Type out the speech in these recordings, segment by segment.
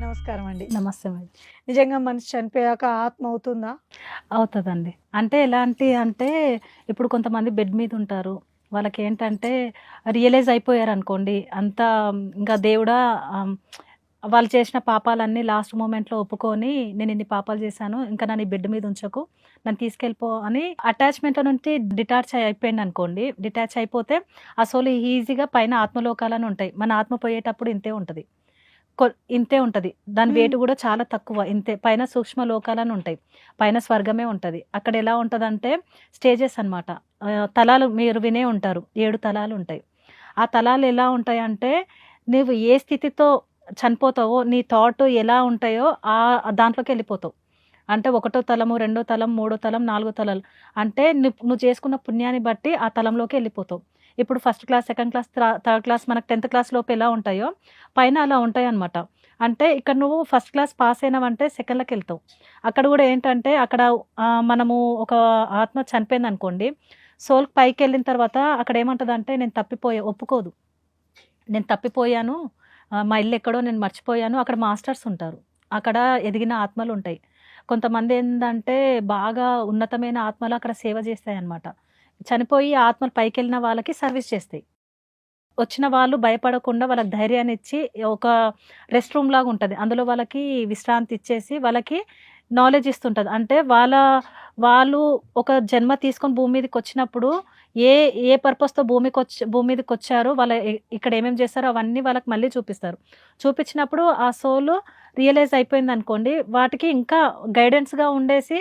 నమస్కారం అండి. నమస్తే మేడం. నిజంగా మనిషి చనిపోయాక ఆత్మ అవుతుందా? అవుతదండి. అంటే ఎలాంటి అంటే, ఇప్పుడు కొంతమంది బెడ్ మీద ఉంటారు. వాళ్ళకేంటంటే రియలైజ్ అయిపోయారనుకోండి. అంతా ఇంకా దేవుడా ఆహ్, వాళ్ళు చేసిన పాపాలన్నీ లాస్ట్ మొమెంట్‌లో ఒప్పుకొని, నేను ఇన్ని పాపాలు చేశాను. ఇంకా నన్ను ఈ బెడ్ మీద ఉంచకు. నన్ను తీసుకెళ్ళిపో అని అటాచ్‌మెంట్‌లో నుంచి డిటాచ్ అయిపోయిందనుకోండి. డిటాచ్ అయిపోతే ఆ సోల్ ఈజీగా పైన ఆత్మలోకాలని ఉంటాయి. మన ఆత్మ పోయేటప్పుడు ఇంతే ఉంటది. కొ ఇంతే ఉంటది. దాని హ్మ్. వెయిట్ గూడా చాలా తక్కువ. ఇంతే. పైన సూక్ష్మ లోకాలని ఉంటాయి. పైన స్వర్గమే ఉంటది. అక్కడ ఎలా ఉంటదంటే స్టేజెస్ అన్నమాట. తలాలు మీరు వినే ఉంటారు. 7 తలాలుంటాయి. ఆ తలాలు ఎలా ఉంటాయంటే, నువ్వు ఏ స్థితితో చనిపోతావో, నీ థాట్ ఎలా ఉంటాయో దాంట్లోకెళ్ళిపోతావు. అంటే ఒకటో తలము, రెండో తలం, మూడో తలం, నాలుగో తలాలు. అంటే నువ్వు చేసుకున్న పుణ్యాన్ని బట్టి ఆ తలంలోకి ఎళ్ళిపోతావు. ఇప్పుడు first class, second class, third class మనకు 10థ్ క్లాస్ లోపు ఎలా ఉంటాయో, పైన అలా ఉంటాయన్నమాట. అంటే ఇక్కడ నువ్వు ఫస్ట్ క్లాస్ పాస్ అయినావంటే సెకండ్‌లోకెళ్తావు. అక్కడ గూడా ఏంటంటే అక్కడ మనము ఒక ఆత్మ చనిపోయిందనుకోండి, సోల్ పైకెళ్ళిన తర్వాత అక్కడ ఏమంటదంటే నేను తప్పిపోయా ఒప్పుకోదు. నేను తప్పిపోయాను. మా ఇల్లెక్కడో నేను మర్చిపోయాను. అక్కడ మాస్టర్స్ ఉంటారు. అక్కడ ఎదిగిన ఆత్మలుంటాయి. కొంతమందేందంటే బాగా ఉన్నతమైన ఆత్మలు అక్కడ సేవ చేస్తాయన్నమాట. చనిపోయి ఆత్మలు పైకెళ్ళిన వాళ్ళకి సర్వీస్ చేస్తాయి. వచ్చిన వాళ్ళు భయపడకుండా వాళ్ళకి ధైర్యాన్నిచ్చి ఒక రెస్ట్ రూమ్ లాగా ఉంటది. అందులో వాళ్ళకి విశ్రాంతి ఇచ్చేసి వాళ్ళకి నాలెడ్జ్ ఇస్తుంటది. అంటే వాళ్ళు ఒక జన్మ తీసుకొని భూమి మీదకొచ్చినప్పుడు ఏ ఏ పర్పస్‌తో భూమి మీదకొచ్చారో ఇక్కడ ఏమేమి చేస్తారో అవన్నీ వాళ్ళకి మళ్ళీ చూపిస్తారు. చూపించినప్పుడు ఆ సోల్ రియలైజ్ అయిపోయిందనుకోండి, వాటికి ఇంకా గైడెన్స్‌గా ఉండేసి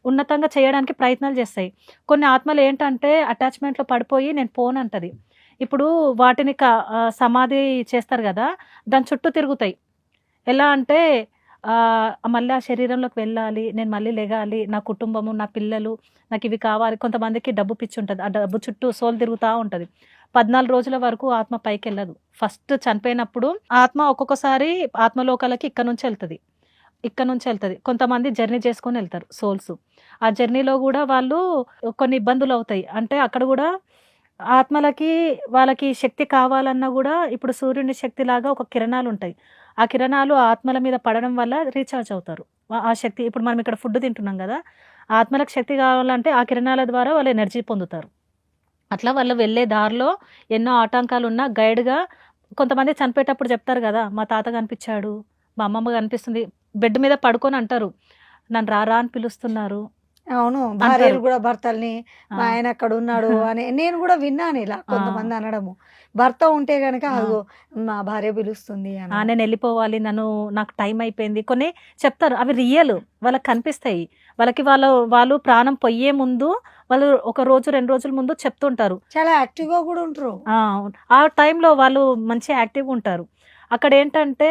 ఉన్నతంగా చేయడానికి ప్రయత్నాలు చేస్తాయి. కొన్ని ఆత్మలు ఏంటంటే అటాచ్‌మెంట్‌లో పడిపోయి నేను పోనంటది. ఇప్పుడు వాటిని సమాధి చేస్తారు గదా! దాని చుట్టూ తిరుగుతాయి. ఎలా అంటే మళ్ళీ ఆ శరీరంలోకి వెళ్ళాలి, నేను మళ్ళీ లెగాలి, నా కుటుంబము, నా పిల్లలు, నాకివి కావాలి. కొంతమందికి డబ్బు పిచ్చుంటది. ఆ డబ్బు చుట్టూ సోల్ తిరుగుతా ఉంటది. 14 రోజుల వరకు ఆత్మ పైకెళ్ళదు. ఫస్ట్ చనిపోయినప్పుడు ఆత్మ ఒక్కొక్కసారి ఆత్మలోకాలకి ఇక్కడి నుంచెళ్తది. ఇక్కడి నుంచెళ్తది. కొంతమంది జర్నీ చేసుకొనెళ్తారు సోల్స్. ఆ జర్నీలో గూడా వాళ్ళు కొన్ని ఇబ్బందులవుతాయి. అంటే అక్కడ గూడా ఆత్మలకి వాళ్ళకి శక్తి కావాలన్నా గూడా ఇప్పుడు సూర్యుని శక్తిలాగా ఒక కిరణాలుంటాయి. ఆ కిరణాలు ఆత్మల మీద పడడం వల్ల రీచార్జ్ అవుతారు. ఆ శక్తి ఇప్పుడు మనం ఇక్కడ ఫుడ్ తింటున్నాం గదా! ఆత్మలకు శక్తి కావాలంటే ఆ కిరణాల ద్వారా వాళ్ళు ఎనర్జీ పొందుతారు. అట్లా వాళ్ళు వెళ్ళే దారిలో ఎన్నో ఆటంకాలున్నా గైడ్‌గా కొంతమంది చనిపోయేటప్పుడు చెప్తారు గదా! మా తాత కనిపిచ్చాడు, మా అమ్మమ్మ కనిపిస్తుంది. బెడ్ మీద పడుకొని అంటారు. నన్ను రా రా అని పిలుస్తున్నారు అవును. అంటారు. భార్యలు గూడా భర్తల్ని మా ఆ! ఆయన అక్కడున్నాడు అని నేను గూడా విన్నాను ఇలా ఆ! కొంతమంది అనడము. భర్త ఉంటే గనక ఆ! అదిగో మా భార్య పిలుస్తుంది అనడం. నేనెళ్ళిపోవాలి. నాకు టైం అయిపోయింది. కొన్ని చెప్తారు. అవి రియల్. వాళ్ళకి కనిపిస్తాయి. వాళ్ళు ప్రాణం పొయ్యే ముందు వాళ్ళు ఒక రోజు, 2 రోజుల ముందు చెప్తుంటారు. చాలా యాక్టివ్‌గా గూడా ఉంటరు. అవును. ఆ టైంలో వాళ్ళు మంచి యాక్టివ్‌గుంటారు. అక్కడేంటంటే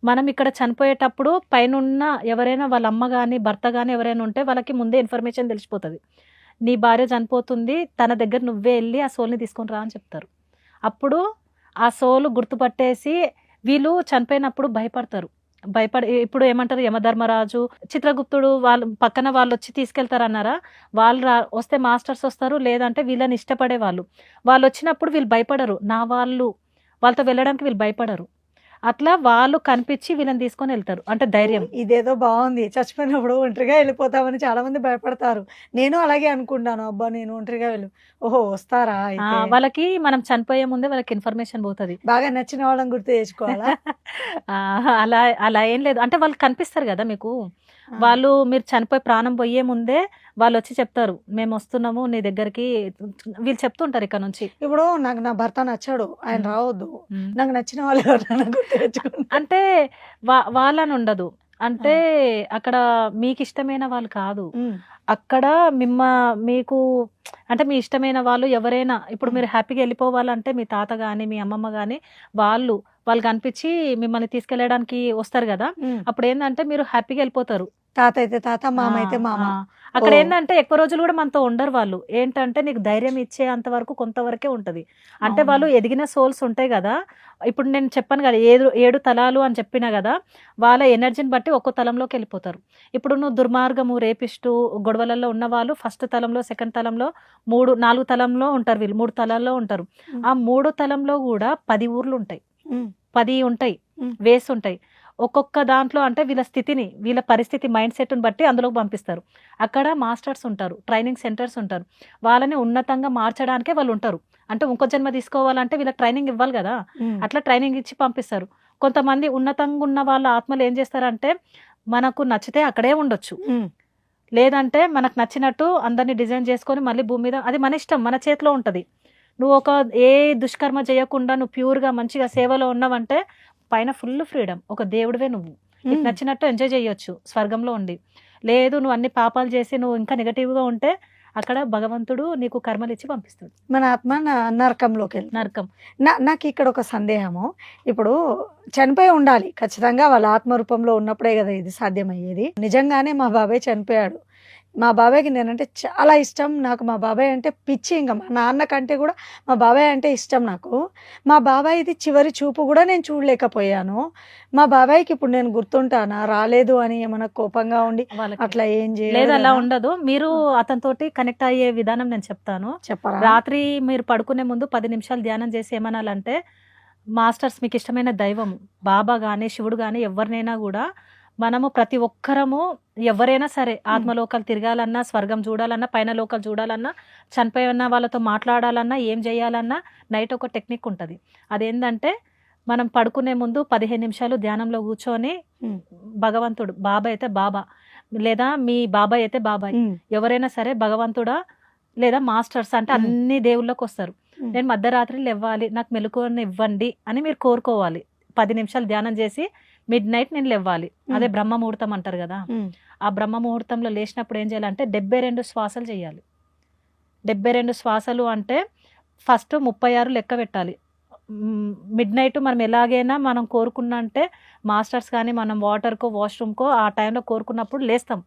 మనం ఇక్కడ చనిపోయేటప్పుడు పైనున్న ఎవరైనా వాళ్ళ అమ్మ గాని, భర్త గాని ఎవరైనా ఉంటే వాళ్ళకి ముందే ఇన్ఫర్మేషన్ తెలిసిపోతది. నీ భార్య చనిపోతుంది. తన దగ్గర నువ్వే ఎళ్లి ఆ సోల్‌ని తీసుకొని రా అని చెప్తారు. అప్పుడు ఆ సోల్ గుర్తుపట్టేసి వీళ్ళు చనిపోయినప్పుడు భయపడతారు. ఇప్పుడు ఏమంటారు యమధర్మరాజు, చిత్రగుప్తుడు వాళ్ళు పక్కన వాళ్ళొచ్చి తీసుకెళ్తారన్నారా? వస్తే మాస్టర్స్ వస్తారు. లేదంటే వీళ్ళని ఇష్టపడే వాళ్ళు. వాళ్ళొచ్చినప్పుడు వీళ్ళు భయపడరు. వాళ్ళతో వెళ్ళడానికి వీళ్ళు భయపడరు. అట్లా వాళ్ళు కనిపిచ్చి వీళ్ళని తీసుకొనెళ్తారు. అంటే ధైర్యం. ఇదేదో బావుంది. చచ్చిపోయినప్పుడు ఒంటరిగా ఎళ్ళిపోతామని చాలామంది భయపడతారు. నేను అలాగే అనుకుంటాను. అబ్బా! నేను ఒంటరిగా ఓహో! వస్తారా అయితే? వాళ్ళకి మనం చనిపోయే ముందే వాళ్ళకి ఇన్ఫర్మేషన్ పోతది. బాగా నచ్చిన వాళ్ళని గుర్తు తెచ్చుకోవాలా? అలా అలా ఏం లేదు. అంటే వాళ్ళు కనిపిస్తారు గదా మీకు. ఆ! మీరు చనిపోయి ప్రాణం పోయే ముందే వాళ్ళొచ్చి చెప్తారు. మేమొస్తున్నాము నీ దగ్గరికి. వీళ్ళు చెప్తుంటారు ఇక నుంచి. ఇప్పుడు నాకు నా భర్త నచ్చాడు. ఆయన హ్మ్. రావద్దు. హ్మ్. నాకు నచ్చిన వాళ్ళు ఎవరైనా గుర్తు తెచ్చుకుంటా. అంటే వాళ్ళనుండదు. ఆ! అంటే అక్కడ మీకిష్టమైన వాళ్ళు కాదు. హ్మ్. అక్కడ మిమ్మ మీకు అంటే మీ ఇష్టమైన వాళ్ళు ఎవరైనా ఇప్పుడు హ్మ్. మీరు హ్యాపీగా ఎళ్ళిపోవాలంటే మీ తాత గాని, మీ అమ్మమ్మ గాని వాళ్ళు కనిపిచ్చి మిమ్మల్ని తీసుకెళ్ళడానికి వస్తారు గదా! హ్మ్. అప్పుడేందంటే మీరు హ్యాపీగా ఎళ్ళిపోతారు. తాత అయితే తాత, ఆ! మామ అయితే మామ. ఆ! ఓహ్! అక్కడేందంటే ఎక్కువ రోజులు గూడా మనతో ఉండరు వాళ్ళు. ఏంటంటే నీకు ధైర్యం ఇచ్చేంత వరకు కొంతవరకే ఉంటది. అంటే అవునా? వాళ్ళు ఎదిగిన సోల్స్ ఉంటాయి గదా! ఇప్పుడు నేను చెప్పాను గదా! 7 తలాలు అని చెప్పినా గదా! వాళ్ళ ఎనర్జీని బట్టి ఒక్కో తలంలోకెళ్ళిపోతారు. ఇప్పుడు నువ్వు దుర్మార్గము, రేపిస్టు, గొడవలలో ఉన్నవాళ్ళు ఫస్ట్ తలంలో, సెకండ్ తలంలో 4 తలంలో ఉంటారు వీళ్ళు. 3 తలాల్లో ఉంటారు. హ్మ్. ఆ 3 తలంలో గూడా 10 ఊర్లుంటాయి. హ్మ్. 10 ఉంటాయి. హ్మ్. వేస్ ఉంటాయి. ఒక్కొక్క దాంట్లో అంటే వీళ్ళ స్థితిని, వీళ్ళ పరిస్థితి, మైండ్ సెట్ని బట్టి అందులోకి పంపిస్తారు. అక్కడ మాస్టర్స్ ఉంటారు, ట్రైనింగ్ సెంటర్స్ ఉంటారు. వాళ్ళని ఉన్నతంగా మార్చడానికే వాళ్ళు ఉంటారు. అంటే ఇంకో జన్మ తీసుకోవాలంటే వీళ్ళకి ట్రైనింగ్ ఇవ్వాలి కదా, అట్లా ట్రైనింగ్ ఇచ్చి పంపిస్తారు. కొంతమంది ఉన్నతంగా ఉన్న వాళ్ళ ఆత్మలు ఏం చేస్తారంటే మనకు నచ్చితే అక్కడే ఉండొచ్చు, లేదంటే మనకు నచ్చినట్టు అందరినీ డిజైన్ చేసుకొని మళ్ళీ భూమి మీద, అది మన ఇష్టం, మన చేతిలో ఉంటుంది. నువ్వు ఒక ఏ దుష్కర్మ చేయకుండా నువ్వు ప్యూర్గా మంచిగా సేవలో ఉన్నావంటే పైన ఫుల్ ఫ్రీడమ్, ఒక దేవుడివే నువ్వు, నీకు నచ్చినట్టు ఎంజాయ్ చేయొచ్చు స్వర్గంలో ఉండి. లేదు నువ్వు అన్ని పాపాలు చేసి నువ్వు ఇంకా నెగటివ్గా ఉంటే అక్కడ భగవంతుడు నీకు కర్మలు ఇచ్చి పంపిస్తాడు, మన ఆత్మ నరకంలోకి వెళ్తుంది. నరకం. నాకు ఇక్కడ ఒక సందేహము, ఇప్పుడు చనిపోయి ఉండాలి ఖచ్చితంగా, వాళ్ళ ఆత్మరూపంలో ఉన్నప్పుడే కదా ఇది సాధ్యమయ్యేది. నిజంగానే మా బాబాయ్ చనిపోయాడు, మా బాబాయ్కి నేనంటే చాలా ఇష్టం, నాకు మా బాబాయ్ అంటే పిచ్చి, ఇంకా మా నాన్న కంటే కూడా మా బాబాయ్ అంటే ఇష్టం నాకు. మా బాబాయ్ ఇది చివరి చూపు కూడా నేను చూడలేకపోయాను. మా బాబాయ్కి ఇప్పుడు నేను గుర్తుంటానా, రాలేదు అని ఏమైనా కోపంగా ఉండి అట్లా ఏం లేదు, చేయలేదు అలా ఉండదు. మీరు అతనితోటి కనెక్ట్ అయ్యే విధానం నేను చెప్తాను. చెప్పరా? రాత్రి మీరు పడుకునే ముందు 10 నిమిషాలు ధ్యానం చేసి ఏమనాలంటే, మాస్టర్స్ మీకు ఇష్టమైన దైవం బాబా కానీ శివుడు కానీ ఎవరినైనా కూడా, మనము ప్రతి ఒక్కరము ఎవరైనా సరే ఆత్మలోకాలు తిరగాలన్నా, స్వర్గం చూడాలన్నా, పైన లోకాలు చూడాలన్నా, చనిపోయిన వాళ్ళతో మాట్లాడాలన్నా, ఏం చేయాలన్నా నైట్ ఒక టెక్నిక్ ఉంటుంది. అదేంటంటే మనం పడుకునే ముందు 15 నిమిషాలు ధ్యానంలో కూర్చొని భగవంతుడు, బాబా అయితే బాబా, లేదా మీ బాబాయ్ అయితే బాబాయ్, ఎవరైనా సరే భగవంతుడా లేదా మాస్టర్స్ అంటే అన్ని దేవుళ్ళకి వస్తారు. నేను మధ్యరాత్రి లేవ్వాలి, నాకు మెలకువని ఇవ్వండి అని మీరు కోరుకోవాలి. 10 నిమిషాలు ధ్యానం చేసి మిడ్ నైట్ నేను లేవ్వాలి. అదే బ్రహ్మ ముహూర్తం అంటారు కదా. ఆ బ్రహ్మ ముహూర్తంలో లేచినప్పుడు ఏం చేయాలంటే 72 శ్వాసలు చేయాలి. 72 శ్వాసలు అంటే ఫస్ట్ 36 లెక్క పెట్టాలి. మిడ్ నైట్ మనం ఎలాగైనా మనం కోరుకున్నా అంటే మాస్టర్స్ కానీ మనం వాటర్కో వాష్రూమ్కో ఆ టైంలో కోరుకున్నప్పుడు లేస్తాం.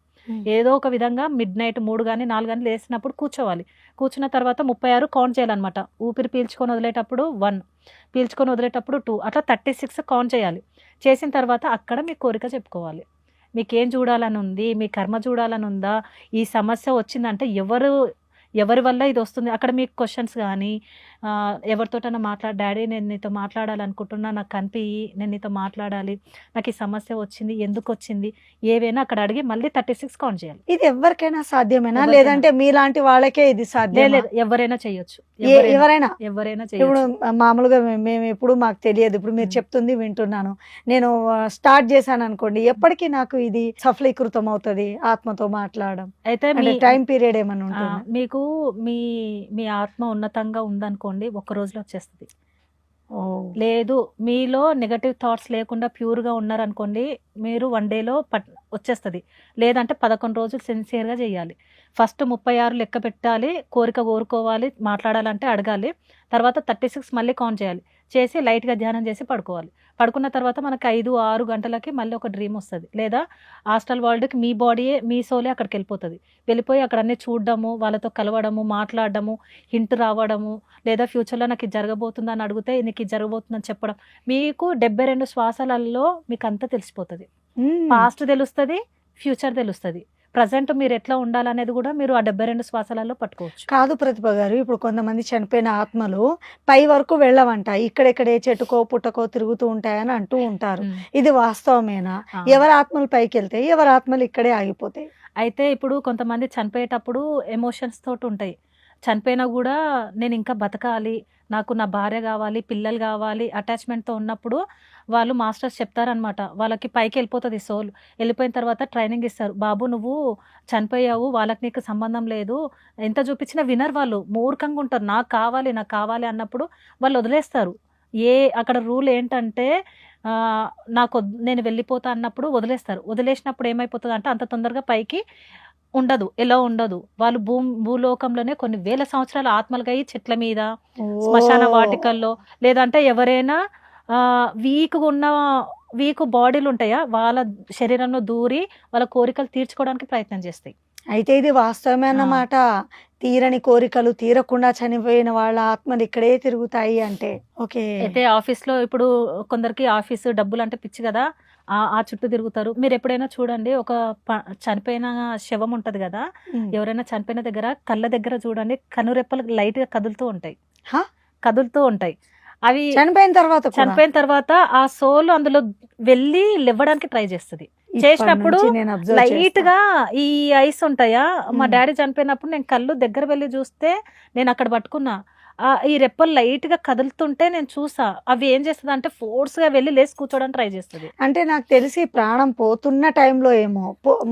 ఏదో ఒక విధంగా మిడ్ నైట్ 3 కానీ 4 కానీ లేచినప్పుడు కూర్చోవాలి. కూర్చున్న తర్వాత 36 కౌంట్ చేయాలన్నమాట. ఊపిరి పీల్చుకొని వదిలేటప్పుడు 1, పీల్చుకొని వదిలేటప్పుడు 2, అట్లా 36 కౌంట్ చేయాలి. చేసిన తర్వాత అక్కడ మీ కోరిక చెప్పుకోవాలి. మీకేం చూడాలని ఉంది, మీ కర్మ చూడాలని ఉందా, ఈ సమస్య వచ్చిందంటే ఎవరి వల్ల ఇది వస్తుంది, అక్కడ మీకు క్వశ్చన్స్ కానీ ఎవరితోటైనా డాడీ నేను నీతో మాట్లాడాలనుకుంటున్నా, నాకు కనిపించి నేను నీతో మాట్లాడాలి, నాకు ఈ సమస్య వచ్చింది, ఎందుకు వచ్చింది, ఏవైనా అక్కడ అడిగి మళ్ళీ 36 కౌంట్ చేయాలి. ఇది ఎవరికైనా సాధ్యమేనా, లేదంటే మీలాంటి వాళ్ళకే ఇది సాధ్యం? లేదు, ఎవరైనా చేయొచ్చు, ఎవరైనా ఇప్పుడు చేయొచ్చు. మామూలుగా మేము ఎప్పుడు మాకు తెలియదు, ఇప్పుడు మీరు చెప్తుంది వింటున్నాను, నేను స్టార్ట్ చేశాను అనుకోండి, ఎప్పటికీ నాకు ఇది సఫలీకృతం అవుతుంది ఆత్మతో మాట్లాడడం? అయితే టైం పీరియడ్ ఏమైనా ఉంటుంది? మీకు మీ ఆత్మ ఉన్నతంగా ఉందనుకోండి, ఒక్క రోజులో వచ్చేస్తుంది. లేదు మీలో నెగటివ్ థాట్స్ లేకుండా ప్యూర్గా ఉన్నారనుకోండి, మీరు 1 డేలో వచ్చేస్తుంది. లేదంటే 11 రోజులు సిన్సియర్గా చేయాలి. ఫస్ట్ 36 లెక్క పెట్టాలి, కోరుకోవాలి, మాట్లాడాలంటే అడగాలి. తర్వాత 36 మళ్ళీ కౌంట్ చేయాలి. చేసి లైట్గా ధ్యానం చేసి పడుకోవాలి. పడుకున్న తర్వాత మనకు 5-6 గంటలకి మళ్ళీ ఒక డ్రీమ్ వస్తుంది, లేదా హాస్టల్ వరల్డ్కి మీ బాడీయే, మీ సోలే అక్కడికి వెళ్ళిపోయి అక్కడ అన్నీ చూడడము, వాళ్ళతో కలవడము, మాట్లాడడము, హింట్ రావడము, లేదా ఫ్యూచర్లో నాకు ఇది జరగబోతుందని అడిగితే నీకు ఇది జరగబోతుందని చెప్పడం. మీకు 72 శ్వాసలలో మీకు అంతా తెలిసిపోతుంది. పాస్ట్ తెలుస్తుంది, ఫ్యూచర్ తెలుస్తుంది, ప్రజెంట్ మీరు ఎట్లా ఉండాలనేది కూడా మీరు ఆ 72 శ్వాసాలలో పట్టుకోవచ్చు. కాదు ప్రతిభ గారు, ఇప్పుడు కొంతమంది చనిపోయిన ఆత్మలు పై వరకు వెళ్ళవంట, ఇక్కడెక్కడే చెట్టుకో పుట్టకో తిరుగుతూ ఉంటాయని అంటూ ఉంటారు. ఇది వాస్తవమేనా? ఎవరి ఆత్మలు పైకి వెళ్తాయి, ఎవరి ఆత్మలు ఇక్కడే ఆగిపోతాయి? అయితే ఇప్పుడు కొంతమంది చనిపోయేటప్పుడు ఎమోషన్స్ తోటి ఉంటాయి. చనిపోయినా కూడా నేను ఇంకా బతకాలి, నాకు నా భార్య కావాలి, పిల్లలు కావాలి, అటాచ్మెంట్తో ఉన్నప్పుడు వాళ్ళు మాస్టర్స్ చెప్తారనమాట. వాళ్ళకి పైకి వెళ్ళిపోతుంది సోల్. వెళ్ళిపోయిన తర్వాత ట్రైనింగ్ ఇస్తారు. బాబు నువ్వు చనిపోయావు, వాళ్ళకి నీకు సంబంధం లేదు, ఎంత చూపించినా వినర్, వాళ్ళు మూర్ఖంగా ఉంటారు. నాకు కావాలి అన్నప్పుడు వాళ్ళు వదిలేస్తారు. అక్కడ రూల్ ఏంటంటే నేను వెళ్ళిపోతా అన్నప్పుడు వదిలేస్తారు. వదిలేసినప్పుడు ఏమైపోతుంది అంటే అంత తొందరగా పైకి ఉండదు. వాళ్ళు భూలోకంలోనే కొన్ని వేల సంవత్సరాల ఆత్మలుగా ఈ చెట్ల మీద, శ్మశాన వాటికల్లో, లేదంటే ఎవరైనా వీక్ బాడీలు ఉంటాయా వాళ్ళ శరీరంలో దూరి వాళ్ళ కోరికలు తీర్చుకోవడానికి ప్రయత్నం చేస్తాయి. అయితే ఇది వాస్తవమే అన్నమాట. తీరని కోరికలు తీరకుండా చనిపోయిన వాళ్ళ ఆత్మలు ఇక్కడే తిరుగుతాయి అంటే ఓకే. అయితే ఆఫీస్లో ఇప్పుడు కొందరికి ఆఫీసు డబ్బులు అంటే పిచ్చి కదా, ఆ చుట్టూ తిరుగుతారు. మీరు ఎప్పుడైనా చూడండి, ఒక చనిపోయిన శవం ఉంటది కదా, ఎవరైనా చనిపోయిన దగ్గర కళ్ళ దగ్గర చూడండి, కనురెప్పలు లైట్ గా కదులుతూ ఉంటాయి. అవి చనిపోయిన తర్వాత కూడా? చనిపోయిన తర్వాత ఆ సోల్ అందులో వెళ్ళి లేవడానికి ట్రై చేస్తుంది. ఇప్పటి చేసినప్పుడు నుంచి నేను observe లైట్ చేస్తా. గా ఈ ఐస్ ఉంటాయా, మా మ్మ్. డాడీ చనిపోయినప్పుడు నేను కళ్ళు దగ్గర వెళ్ళి చూస్తే నేను అక్కడ పట్టుకున్నా, ఈ రెప్పలు లైట్ గా కదులుతుంటే నేను చూసా. అవి ఏం చేస్తుంది అంటే ఫోర్స్ గా వెళ్ళి లేచి కూర్చోడానికి ట్రై చేస్తుంది. అంటే నాకు తెలిసి ప్రాణం పోతున్న టైంలో ఏమో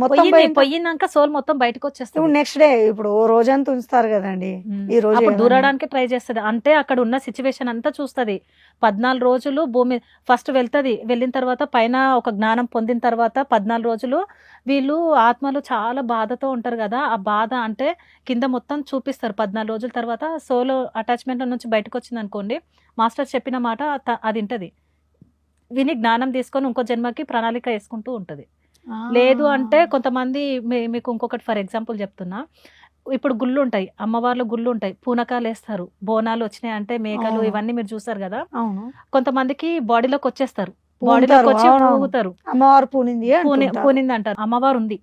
మొత్తం పోయినాక సోల్ మొత్తం బయటకు వచ్చేస్తుంది. నెక్స్ట్ డే ఇప్పుడు ఓ రోజంతా ఉంచుతారు కదండి, ఈ రోజు అప్పుడు ఏమన్నా? దూరడానికి ట్రై చేస్తుంది. అంటే అక్కడ ఉన్న సిచ్యువేషన్ అంతా చూస్తుంది. 14 రోజులు భూమి ఫస్ట్ వెళ్తుంది. వెళ్ళిన తర్వాత పైన ఒక జ్ఞానం పొందిన తర్వాత 14 రోజులు వీళ్ళు ఆత్మలు చాలా బాధతో ఉంటారు కదా. ఆ బాధ అంటే కింద మొత్తం చూపిస్తారు. 14 రోజుల తర్వాత సోలో అటాచ్మెంట్ నుంచి బయటకు వచ్చింది అనుకోండి, మాస్టర్ చెప్పిన మాట అది వింటది. విని జ్ఞానం తీసుకొని ఇంకో జన్మకి ప్రణాళిక వేసుకుంటూ ఉంటుంది. ఆ. లేదు అంటే కొంతమంది మీకు ఇంకొకటి ఫర్ ఎగ్జాంపుల్ చెప్తున్నా, ఇప్పుడు గుళ్ళు ఉంటాయి, అమ్మవార్ల గుళ్ళు ఉంటాయి, పూనకాలు వేస్తారు, బోనాలు వచ్చినాయి అంటే మేకలు అవును. ఇవన్నీ మీరు చూసారు కదా. అవును, కొంతమందికి బాడీలోకి వచ్చేస్తారు, పూనుతారు, బాడీలోకి వచ్చి అవునవును. పూగుతారు, అమ్మవారు పూనింది అంటుంటారు. పూనింది అంటారు. అమ్మవారు ఉంది.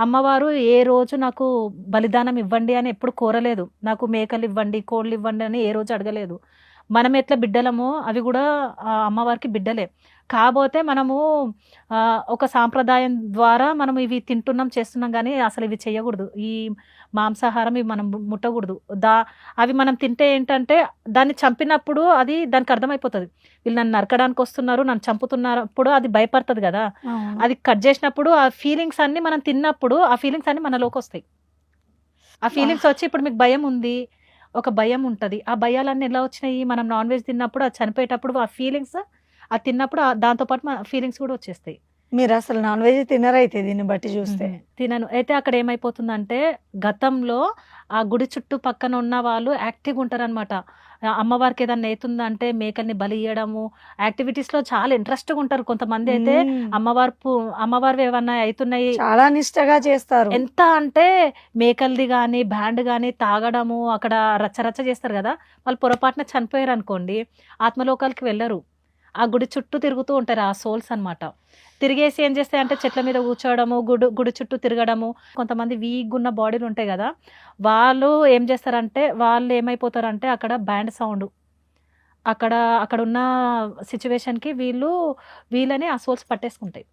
అమ్మవారు ఏ రోజు నాకు బలిదానం ఇవ్వండి అని ఎప్పుడు కోరలేదు. నాకు మేకలు ఇవ్వండి, కోళ్ళు ఇవ్వండి అని ఏ రోజు అడగలేదు. మనం ఎట్లా బిడ్డలమో అవి కూడా అమ్మవారికి బిడ్డలే. కాకపోతే మనము ఒక సాంప్రదాయం ద్వారా మనం ఇవి తింటున్నాం చేస్తున్నాం, కానీ అసలు ఇవి చేయకూడదు. ఈ మాంసాహారం ఇవి మనం ముట్టకూడదు. అవి మనం తింటే ఏంటంటే దాన్ని చంపినప్పుడు అది దానికి అర్థమైపోతుంది, వీళ్ళు నన్ను నరకడానికి వస్తున్నారు, నన్ను చంపుతున్నప్పుడు అది భయపడుతుంది కదా. అవును. అది కట్ చేసినప్పుడు ఆ ఫీలింగ్స్ అన్ని మనం తిన్నప్పుడు ఆ ఫీలింగ్స్ అన్ని మనలోకి వస్తాయి. ఆ ఫీలింగ్స్ వచ్చి ఇప్పుడు మీకు భయం ఉంది, ఒక భయం ఉంటుంది. ఆ భయాలన్నీ ఎలా వచ్చినాయి, మనం నాన్ వెజ్ తిన్నప్పుడు, అది చనిపోయేటప్పుడు ఆ ఫీలింగ్స్ అది తిన్నప్పుడు దాంతోపాటు మన ఫీలింగ్స్ కూడా వచ్చేస్తాయి. మీరు అసలు నాన్ వెజ్ తినరైతే దీన్ని బట్టి చూస్తే. తినను. అయితే అక్కడ ఏమైపోతుందంటే గతంలో ఆ గుడి చుట్టూ పక్కన ఉన్న వాళ్ళు యాక్టివ్గా ఉంటారనమాట. అమ్మవారికి ఏదన్నా అవుతుందంటే మేకల్ని బలి ఇయ్యడము, యాక్టివిటీస్లో చాలా ఇంట్రెస్ట్గా ఉంటారు. కొంతమంది అయితే అమ్మవారు ఏమన్నా అవుతున్నాయి చాలా నిష్టగా చేస్తారు. ఎంత అంటే మేకల్ది కానీ బ్యాండ్ కానీ తాగడము, అక్కడ రచ్చరచ్చ చేస్తారు కదా. వాళ్ళు పొరపాటున చనిపోయారు అనుకోండి, ఆత్మలోకాలకి వెళ్ళరు, ఆ గుడి చుట్టూ తిరుగుతూ ఉంటారు ఆ సోల్స్ అన్నమాట. తిరిగేసి ఏం చేస్తాయంటే చెట్ల మీద కూర్చోవడము, గుడి చుట్టూ తిరగడము. కొంతమంది వీక్ ఉన్న బాడీలు ఉంటాయి కదా, వాళ్ళు ఏం చేస్తారంటే వాళ్ళు ఏమైపోతారంటే అక్కడ బ్యాండ్ సౌండ్, అక్కడ ఉన్న సిచ్యువేషన్కి వీళ్ళని ఆ సోల్స్ పట్టేసుకుంటాయి.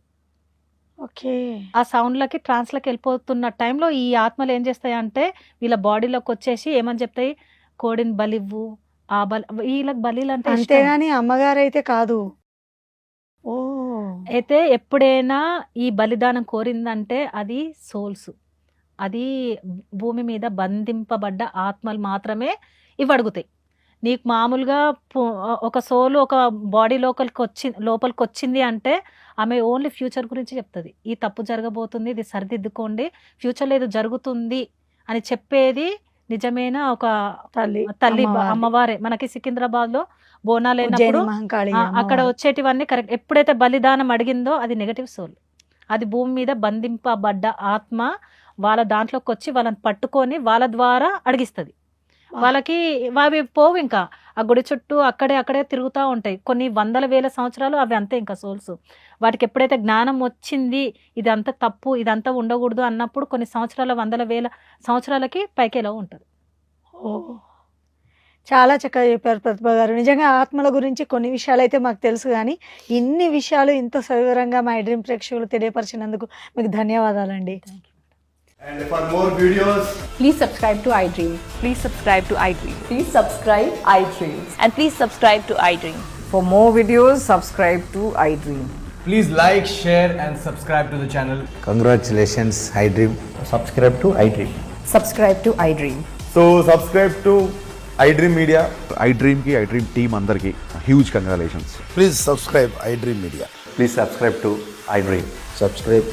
ఓకే. ఆ సౌండ్లకి ట్రాన్స్లోకి వెళ్ళిపోతున్న టైంలో ఈ ఆత్మలు ఏం చేస్తాయంటే వీళ్ళ బాడీలోకి వచ్చేసి ఏమని చెప్తాయి, కోడిని బలివ్వు, ఆ వీళ్ళకి బలీలు అంటే ఇష్టం. అంతేగాని అమ్మగారు అయితే కాదు. ఓ, అయితే ఎప్పుడైనా ఈ బలిదానం కోరిందంటే అది సోల్స్, అది భూమి మీద బంధింపబడ్డ ఆత్మలు మాత్రమే ఇవి అడుగుతాయి. నీకు మామూలుగా ఒక సోలు ఒక బాడీ లోపలికి వచ్చింది అంటే ఆమె ఓన్లీ ఫ్యూచర్ గురించి చెప్తుంది. ఈ తప్పు జరగబోతుంది, ఇది సరిదిద్దుకోండి, ఫ్యూచర్లో ఇది జరుగుతుంది అని చెప్పేది నిజమైన ఒక తల్లి అమ్మవారే. మనకి సికింద్రాబాద్ లో బోనాలు అయినప్పుడు అక్కడ వచ్చేటివన్నీ కరెక్ట్. ఎప్పుడైతే బలిదానం అడిగిందో అది నెగటివ్ సోల్, అది భూమి మీద బంధింపబడ్డ ఆత్మ వాళ్ళ దాంట్లోకి వచ్చి వాళ్ళని పట్టుకొని వాళ్ళ ద్వారా అడిగిస్తుంది. వాళ్ళకి అవి పోవు, ఇంకా ఆ గుడి చుట్టూ అక్కడే తిరుగుతూ ఉంటాయి. కొన్ని వందల వేల సంవత్సరాలు అవి అంతే ఇంకా సోల్స్. వాటికి ఎప్పుడైతే జ్ఞానం వచ్చింది ఇదంతా తప్పు, ఇదంతా ఉండకూడదు అన్నప్పుడు కొన్ని సంవత్సరాల వందల వేల సంవత్సరాలకి పైకి ఎలా ఉంటుంది. ఓ, చాలా చక్కగా చెప్పారు ప్రతిభ గారు. నిజంగా ఆత్మల గురించి కొన్ని విషయాలు అయితే మాకు తెలుసు, కానీ ఇన్ని విషయాలు ఇంత సవివరంగా మా డ్రీమ్ ప్రేక్షకులు తెలియపరిచినందుకు మీకు ధన్యవాదాలండి. And for more videos, please subscribe to iDream. Please subscribe to iDream. Please subscribe iDream. And please subscribe to iDream. For more videos, subscribe to iDream. please like, share and subscribe to the channel. Congratulations, iDream. Subscribe to iDream. Subscribe to iDream. So subscribe to iDream Media. iDream ki iDream team andarki huge congratulations. Please subscribe iDream Media. Please subscribe to iDream. Subscribe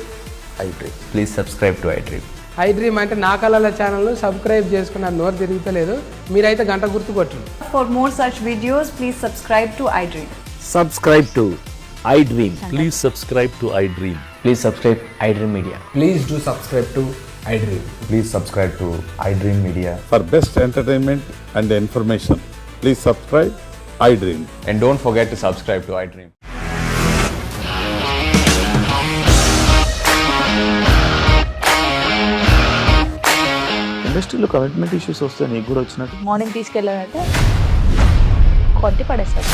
iDream. Please subscribe to iDream. iDream అంటే నా కళల ఛానల్ను subscribe చేసుకున్న నోరు తిరుగుతలేదు, మీరైతే గంట గుర్తు కొట్టండి. For more such videos, please subscribe to iDream. Subscribe to iDream. Please subscribe to iDream. Please subscribe iDream Media. Please do subscribe to iDream. Please subscribe to iDream Media. For best entertainment and information, please subscribe iDream. And don't forget to subscribe to iDream. ఇండస్ట్రీలో commitment issues వస్తే నీకు కూడా వచ్చినట్టు morning తీసుకెళ్ళాలంటే కొట్టి పడేస్తారు.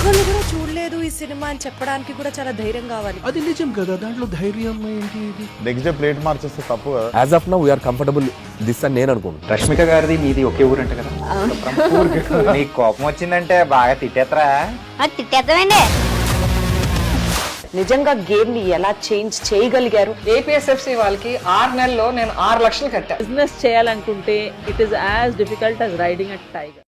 ఒక్కళ్ళు కూడా చూడలేదు ఈ సినిమా అని చెప్పడానికి కూడా చాలా ధైర్యం కావాలి. అది నిజం కదా, దాంట్లో ధైర్యం ఏంటి ఇది? నెక్స్ట్ డే ప్లేట్ మార్చేస్తే తప్పు కదా. As of now we are comfortable this అని నేను అనుకుంటున్నాను. రష్మిక గారిది మీది ఒకే ఊరంట కదా? నీకు కోపం వచ్చిందంటే బాగా తిట్టేత్తరా? తిట్టేద్దామండి. నిజంగా గేమ్ ని ఎలా చేంజ్ చేయగలిగారు? ఏపీఎస్ఎఫ్సి వాళ్ళకి 6 నెలల్లో నేను 6 లక్షలు కట్టా. బిజినెస్ చేయాలనుకుంటే it is as difficult as riding a tiger.